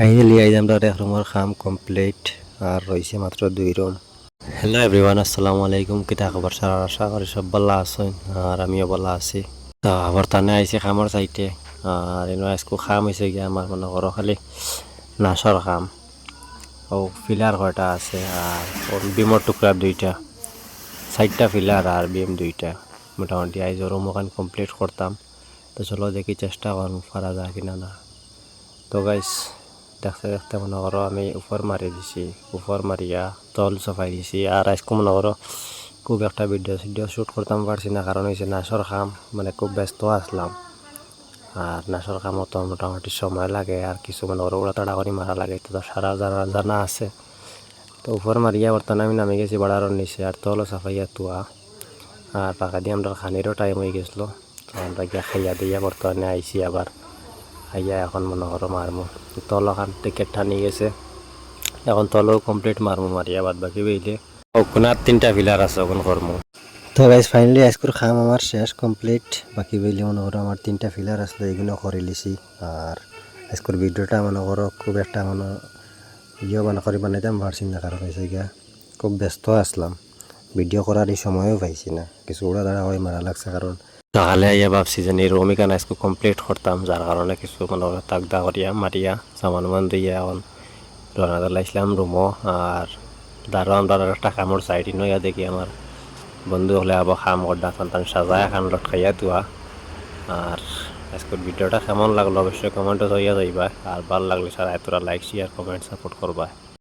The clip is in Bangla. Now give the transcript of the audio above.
ফাইনালি আজ আমরা এক রুমের কাম কমপ্লিট আর রয়েছে মাত্র 2 রুম। হ্যালো এভরিওয়ান, আসসালামু আলাইকুম। কিতা খবর? সারা আশা করি সব ভালো আছেন আর আমিও ভালো আছি। তো আবার টানে আইসি খামর চাইতে আর এনে আজকে খাম হয়েছে গিয়ে আমার মনে করো খালি নাচর খাম। ও ফিলার কয়টা আছে আর ওর বিমর টুকরা 2টা, 4টা ফিলার আর বিম 2টা। মোটামুটি আইজ রুম ওখান কমপ্লিট করতাম। তো চলো দেখি চেষ্টা করুন পারা যায় কিনা না। তো গাইস দেখতে দেখতে মনে করো আমি উপর মারি দিছি, উপর মারিয়া তল সফাই দিছি। আর আজকে মনে করো খুব একটা ভিডিও শ্যুট করতাম পারছি না, কারণ হয়েছে নাচর খাম, মানে খুব ব্যস্ত আসলাম। আর নাচর খামও তো মোটামুটি সময় লাগে আর কিছু মনে করো ওরা তাড়া করে মারা লাগে, তো সারা জানা আছে। তো উপর মারিয়া বর্তমানে আমি নামে গেছি বাড়ার নিচে আর তলও সাফাইয়া তুয়া। আর পাকা দিয়ে আমরা খানিরও টাইম হয়ে গেছিলো, তো আমরা গিয়া খাইয়া দিয়া বর্তমানে আইসি আবার। খাইয়া এখন মনে করো মারমু, তল ওখান টিকেট টানি গেছে, এখন তলও কমপ্লিট মারমু, মারিয়া বাদ বাকি বেইলে ওখানে আর 3টা ফিলার আছে ওখান করমু। তো গাইজ ফাইনালি আজকের খাম আমার শেষ কমপ্লিট। বাকি বেইলে মনে করো আমার 3টা ফিলার আসলে এগুলো করে লিছি। আর আজকের ভিডিওটা মনে করো খুব একটা মনে মনে করি বানাইতাম পারছি না, কারণ হয়েছে গিয়া খুব ব্যস্ত আসলাম, ভিডিও করার এই সময়ও পাইছি না, কিছু উড়া দাঁড়া হয়ে মারা লাগছে। কারণ সকালে আইয়া ভাবছি যে রমিকান আজকে কমপ্লিট করতাম, যার কারণে কিছু মনে করো তাকদা করিয়া মারিয়া সামান মান দিয়া এখন রওনা দিলাইছিলাম রুমও। আর দাঁড়ো আমরা একটা কামড় সাইডি নইয়া দেখি আমার বন্ধু হলে আবার খাম করডা সন্তান সাজায় খান লটকাইয়া দেওয়া। আর আজকের ভিডিওটা কেমন লাগলো অবশ্যই কমেন্টে হইয়া যাইবা, আর ভালো লাগলে সারা এতটা লাইক শেয়ার কমেন্ট সাপোর্ট করবা।